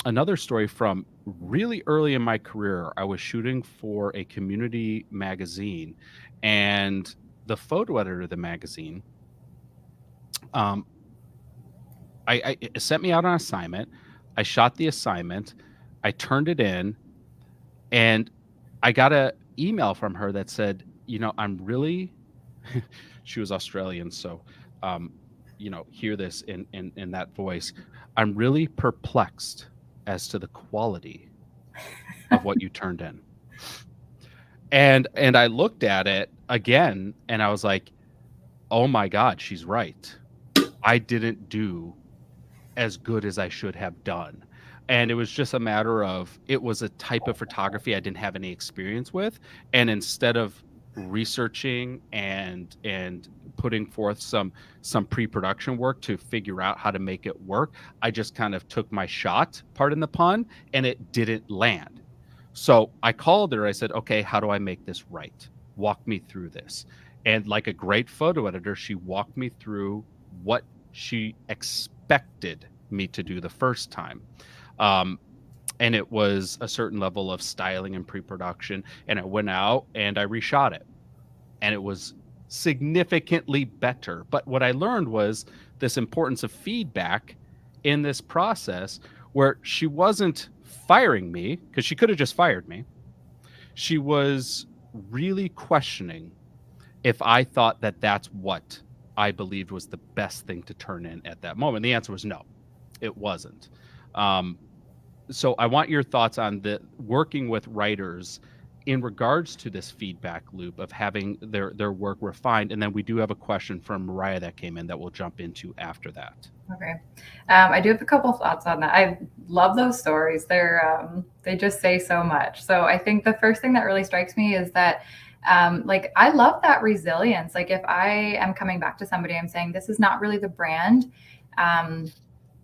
Another story from really early in my career, I was shooting for a community magazine, and the photo editor of the magazine, it sent me out on assignment. I shot the assignment, I turned it in, and I got an email from her that said, I'm really, she was Australian, so, hear this in that voice. I'm really perplexed as to the quality of what you turned in. And I looked at it again and I was like, oh my God, she's right. I didn't do as good as I should have done. And it was just a matter of, it was a type of photography I didn't have any experience with. And instead of researching and putting forth some pre-production work to figure out how to make it work, I just kind of took my shot, pardon the pun, and it didn't land. So I called her. I said, okay, how do I make this right? Walk me through this. And like a great photo editor, she walked me through what she expected me to do the first time. And it was a certain level of styling and pre-production. And I went out and I reshot it. And it was significantly better. But what I learned was this importance of feedback in this process, where she wasn't firing me, because she could have just fired me. She was really questioning if I thought that that's what I believed was the best thing to turn in at that moment. The answer was no, it wasn't. So I want your thoughts on the working with writers in regards to this feedback loop of having their work refined. And then we do have a question from Mariah that came in that we'll jump into after that. Okay. I do have a couple thoughts on that. I love those stories. They just say so much. So I think the first thing that really strikes me is that I love that resilience. Like, if I am coming back to somebody, I'm saying, this is not really the brand.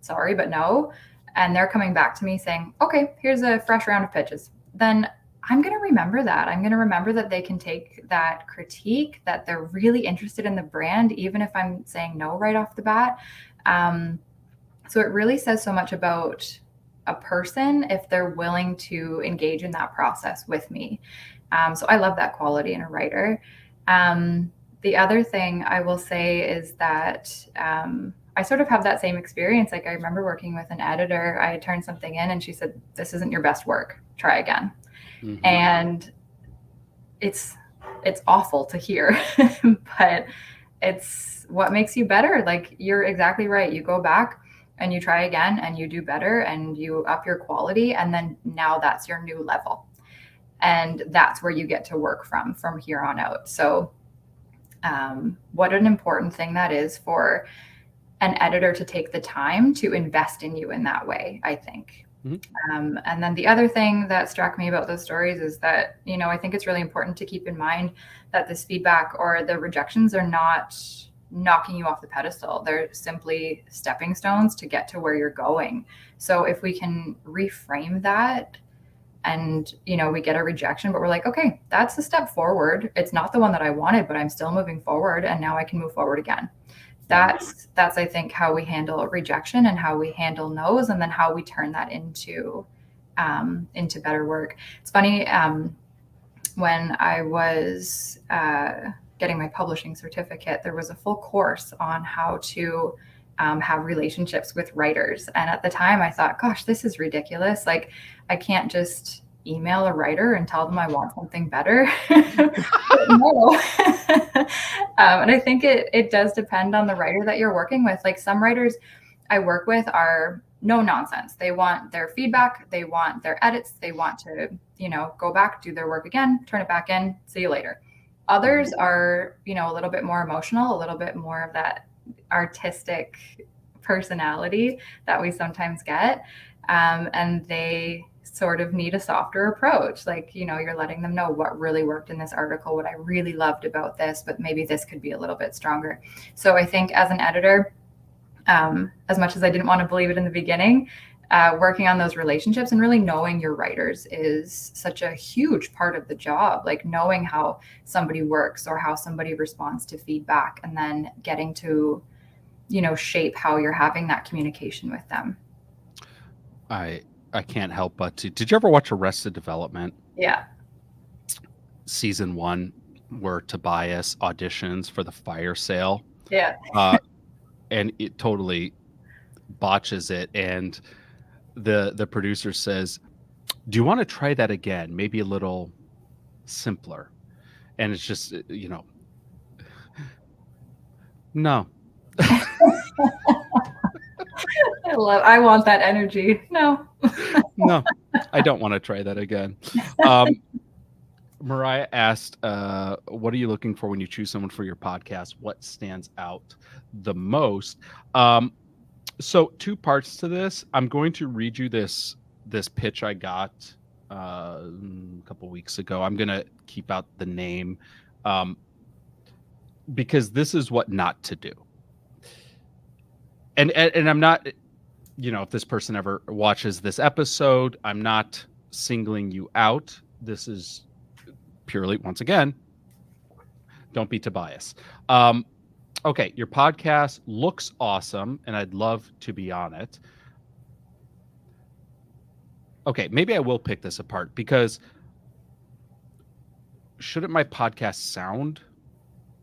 Sorry, but no. And they're coming back to me saying, okay, here's a fresh round of pitches. Then I'm going to remember that. I'm going to remember that they can take that critique, that they're really interested in the brand, even if I'm saying no right off the bat. So it really says so much about a person if they're willing to engage in that process with me. So I love that quality in a writer. The other thing I will say is that I sort of have that same experience. Like, I remember working with an editor. I had turned something in and she said, this isn't your best work. Try again. Mm-hmm. And it's awful to hear, but it's what makes you better. Like, you're exactly right. You go back and you try again and you do better and you up your quality. And then now that's your new level. And that's where you get to work from here on out. So what an important thing that is for an editor to take the time to invest in you in that way, I think. Mm-hmm. And then the other thing that struck me about those stories is that, I think it's really important to keep in mind that this feedback or the rejections are not knocking you off the pedestal. They're simply stepping stones to get to where you're going. So if we can reframe that, and, we get a rejection, but we're like, okay, that's a step forward. It's not the one that I wanted, but I'm still moving forward. And now I can move forward again. That's I think, how we handle rejection and how we handle no's, and then how we turn that into better work. It's funny. When I was getting my publishing certificate, there was a full course on how to have relationships with writers. And at the time I thought, gosh, this is ridiculous. Like, I can't just email a writer and tell them I want something better. No. And I think it does depend on the writer that you're working with. Like, some writers I work with are no nonsense. They want their feedback, they want their edits, they want to, go back, do their work again, turn it back in, see you later. Others are, a little bit more emotional, a little bit more of that artistic personality that we sometimes get. And they sort of need a softer approach. Like, you're letting them know what really worked in this article, what I really loved about this, but maybe this could be a little bit stronger. So I think as an editor, as much as I didn't want to believe it in the beginning, working on those relationships and really knowing your writers is such a huge part of the job. Like, knowing how somebody works or how somebody responds to feedback, and then getting to, shape how you're having that communication with them. I can't help but to. Did you ever watch Arrested Development? Yeah. Season 1, where Tobias auditions for the fire sale. Yeah. And it totally botches it. And the producer says, do you want to try that again? Maybe a little simpler. And it's just, no. I want that energy. No. No, I don't want to try that again. Mariah asked, what are you looking for when you choose someone for your podcast? What stands out the most? So 2 parts to this. I'm going to read you this pitch I got a couple weeks ago. I'm going to keep out the name because this is what not to do. And I'm not, if this person ever watches this episode, I'm not singling you out. This is purely, once again, don't be Tobias. Okay, your podcast looks awesome, and I'd love to be on it. Okay, maybe I will pick this apart, because shouldn't my podcast sound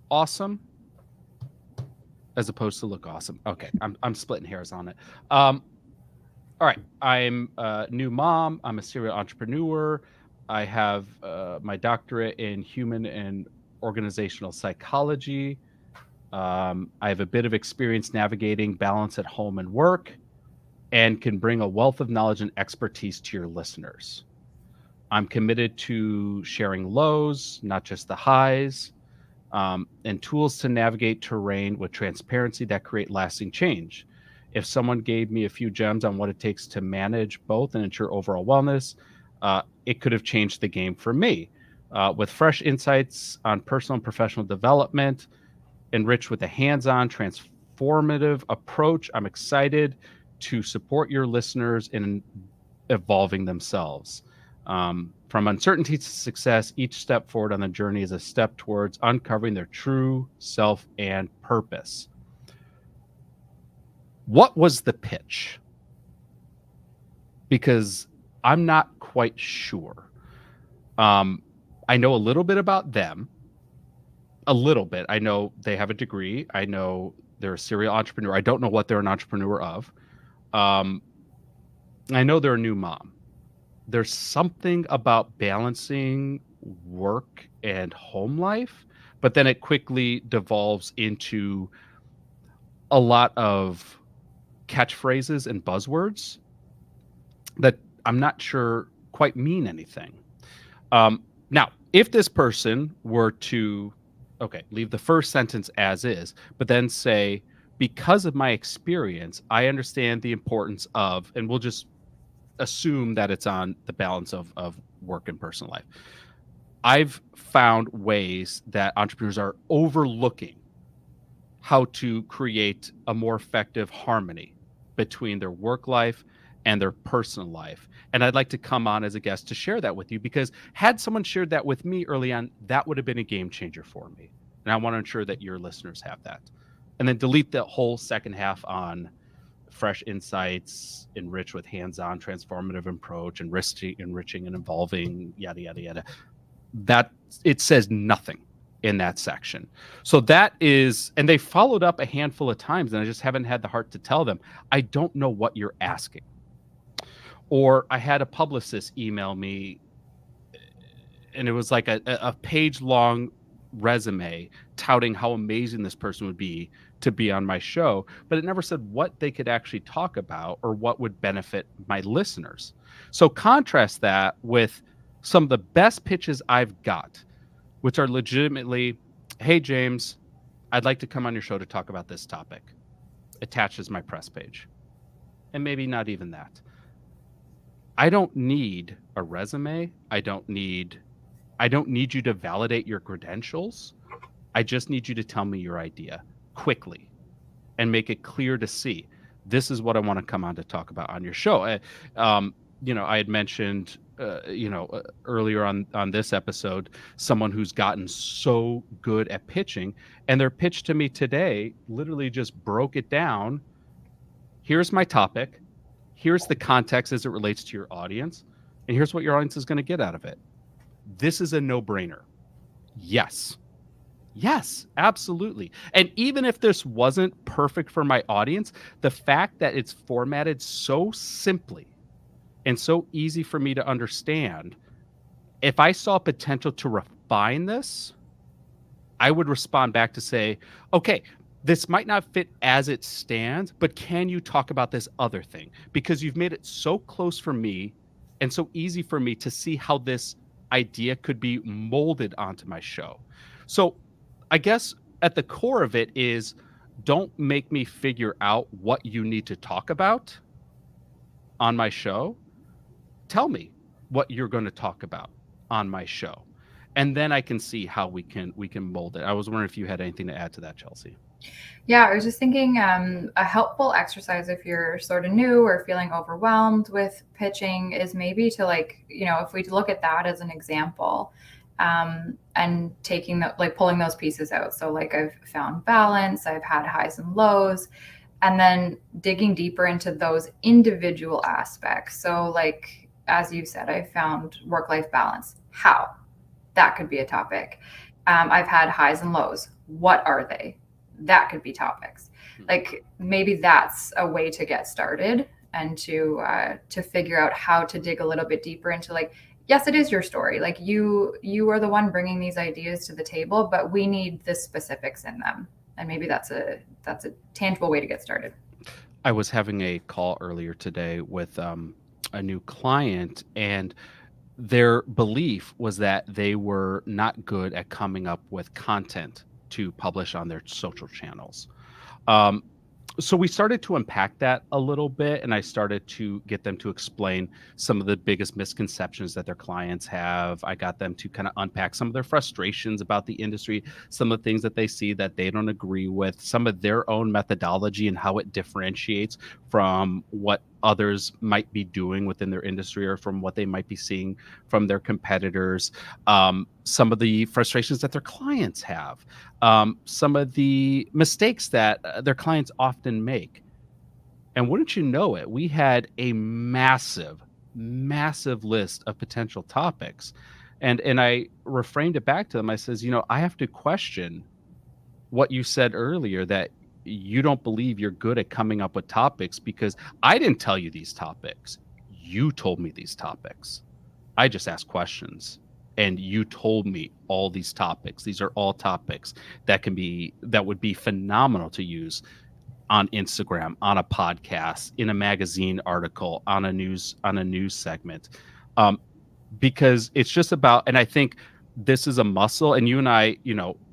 awesome as opposed to look awesome? Okay, I'm splitting hairs on it. All right, I'm a new mom. I'm a serial entrepreneur. I have my doctorate in human and organizational psychology. I have a bit of experience navigating balance at home and work, and can bring a wealth of knowledge and expertise to your listeners. I'm committed to sharing lows, not just the highs, and tools to navigate terrain with transparency that create lasting change. If someone gave me a few gems on what it takes to manage both and ensure overall wellness, it could have changed the game for me. With fresh insights on personal and professional development, enriched with a hands-on, transformative approach, I'm excited to support your listeners in evolving themselves. From uncertainty to success, each step forward on the journey is a step towards uncovering their true self and purpose. What was the pitch? Because I'm not quite sure. I know a little bit about them. A little bit. I know they have a degree. I know they're a serial entrepreneur. I don't know what they're an entrepreneur of. I know they're a new mom. There's something about balancing work and home life, but then it quickly devolves into a lot of catchphrases and buzzwords that I'm not sure quite mean anything. Now, if this person were to, leave the first sentence as is, but then say, because of my experience, I understand the importance of, and we'll just assume that it's on the balance of work and personal life. I've found ways that entrepreneurs are overlooking how to create a more effective harmony between their work life and their personal life. And I'd like to come on as a guest to share that with you, because had someone shared that with me early on, that would have been a game changer for me. And I want to ensure that your listeners have that. And then delete the whole second half on fresh insights, enriched with hands-on, transformative approach, enriching and involving, yada, yada, yada. That it says nothing. in that section. So that is, and they followed up a handful of times, and I just haven't had the heart to tell them, I don't know what you're asking. Or I had a publicist email me, and it was like a page long resume touting how amazing this person would be to be on my show, but it never said what they could actually talk about or what would benefit my listeners. So contrast that with some of the best pitches I've got, which are legitimately, hey, James, I'd like to come on your show to talk about this topic. Attaches my press page. And maybe not even that. I don't need a resume. I don't need you to validate your credentials. I just need you to tell me your idea quickly and make it clear to see. This is what I want to come on to talk about on your show. I had mentioned, earlier on this episode, someone who's gotten so good at pitching, and their pitch to me today literally just broke it down. Here's my topic. Here's the context as it relates to your audience. And here's what your audience is going to get out of it. This is a no-brainer. Yes. Yes, absolutely. And even if this wasn't perfect for my audience, the fact that it's formatted so simply and so easy for me to understand, if I saw potential to refine this, I would respond back to say, okay, this might not fit as it stands, but can you talk about this other thing? Because you've made it so close for me and so easy for me to see how this idea could be molded onto my show. So I guess at the core of it is, don't make me figure out what you need to talk about on my show. Tell me what you're going to talk about on my show. And then I can see how we can mold it. I was wondering if you had anything to add to that, Chelsea. Yeah, I was just thinking a helpful exercise if you're sort of new or feeling overwhelmed with pitching is maybe to if we look at that as an example, and taking pulling those pieces out. So I've found balance, I've had highs and lows, and then digging deeper into those individual aspects. So as you said, I found work-life balance. How? That could be a topic. I've had highs and lows. What are they? That could be topics. Maybe that's a way to get started and to figure out how to dig a little bit deeper into yes, it is your story. You are the one bringing these ideas to the table, but we need the specifics in them. And maybe that's a tangible way to get started. I was having a call earlier today with a new client, and their belief was that they were not good at coming up with content to publish on their social channels. So we started to unpack that a little bit, and I started to get them to explain some of the biggest misconceptions that their clients have. I got them to kind of unpack some of their frustrations about the industry, some of the things that they see that they don't agree with, some of their own methodology and how it differentiates from what others might be doing within their industry or from what they might be seeing from their competitors, some of the frustrations that their clients have, some of the mistakes that their clients often make. And wouldn't you know it, we had a massive list of potential topics. And I reframed it back to them. I says, I have to question what you said earlier, that you don't believe you're good at coming up with topics, because I didn't tell you these topics. You told me these topics. I just asked questions and you told me all these topics. These are all topics that would be phenomenal to use on Instagram, on a podcast, in a magazine article, on a news segment. Because it's just about, and I think this is a muscle, and you and I,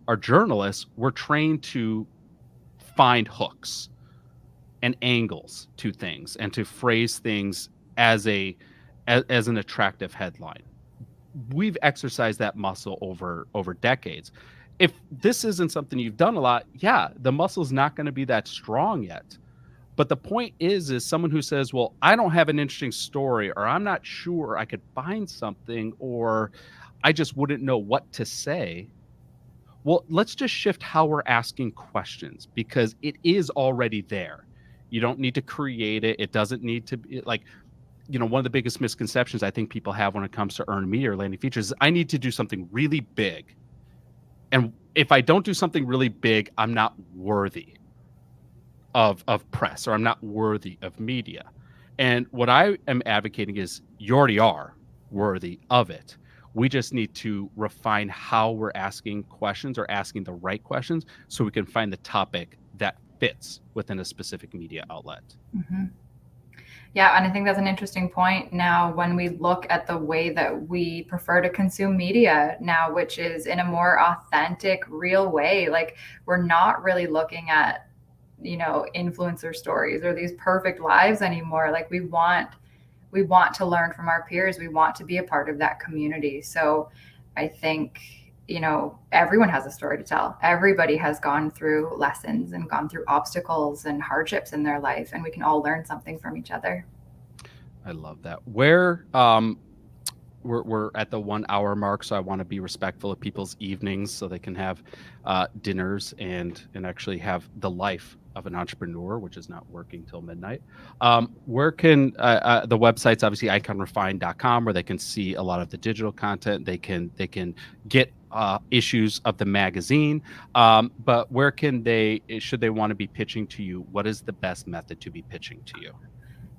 are journalists. We're trained to find hooks and angles to things and to phrase things as an attractive headline. We've exercised that muscle over decades. If this isn't something you've done a lot, yeah, the muscle's not going to be that strong yet. But the point is someone who says, well, I don't have an interesting story, or I'm not sure I could find something, or I just wouldn't know what to say. Well, let's just shift how we're asking questions, because it is already there. You don't need to create it. It doesn't need to be one of the biggest misconceptions I think people have when it comes to earned media or landing features is, I need to do something really big. And if I don't do something really big, I'm not worthy of press, or I'm not worthy of media. And what I am advocating is you already are worthy of it. We just need to refine how we're asking questions, or asking the right questions, so we can find the topic that fits within a specific media outlet. Mm-hmm. Yeah, and I think that's an interesting point now when we look at the way that we prefer to consume media now, which is in a more authentic, real way. Like, we're not really looking at, influencer stories or these perfect lives anymore. Like, we want to learn from our peers. We want to be a part of that community. So I think, everyone has a story to tell. Everybody has gone through lessons and gone through obstacles and hardships in their life, and we can all learn something from each other. I love that. We're at the 1 hour mark, so I want to be respectful of people's evenings, so they can have dinners and actually have the life of an entrepreneur, which is not working till midnight. Where can the website's obviously iconrefined.com, where they can see a lot of the digital content. They can get issues of the magazine. But where can should they want to be pitching to you? What is the best method to be pitching to you?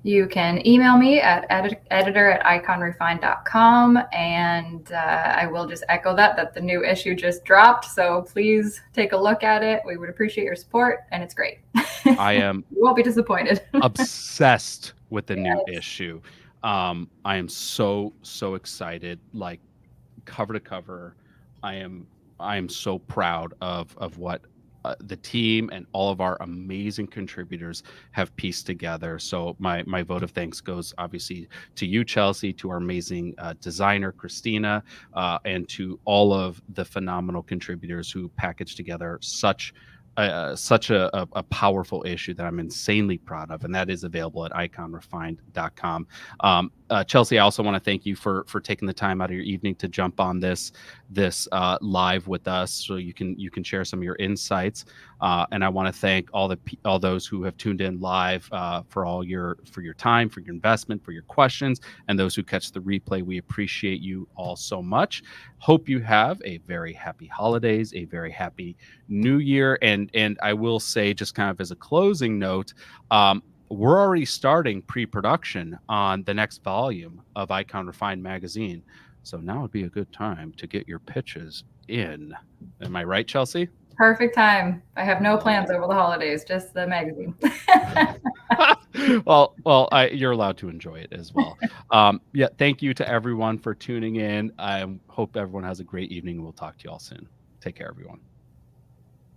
You can email me at editor@iconrefined.com. And I will just echo that the new issue just dropped. So please take a look at it. We would appreciate your support, and it's great. I am You won't be disappointed. obsessed with the new Yes. issue. I am so excited, like cover to cover. I am so proud of what the team and all of our amazing contributors have pieced together. So my vote of thanks goes obviously to you, Chelsea, to our amazing designer, Christina, and to all of the phenomenal contributors who packaged together such a powerful issue that I'm insanely proud of, and that is available at iconrefined.com. Chelsea, I also want to thank you for taking the time out of your evening to jump on this live with us, so you can share some of your insights. And I want to thank all those who have tuned in live, for your time, for your investment, for your questions, and those who catch the replay. We appreciate you all so much. Hope you have a very happy holidays, a very happy new year. And I will say, just kind of as a closing note, we're already starting pre-production on the next volume of Icon Refined magazine. So now would be a good time to get your pitches in. Am I right, Chelsea? Perfect time. I have no plans over the holidays, just the magazine. well, you're allowed to enjoy it as well. Yeah, thank you to everyone for tuning in. I hope everyone has a great evening. We'll talk to you all soon. Take care, everyone.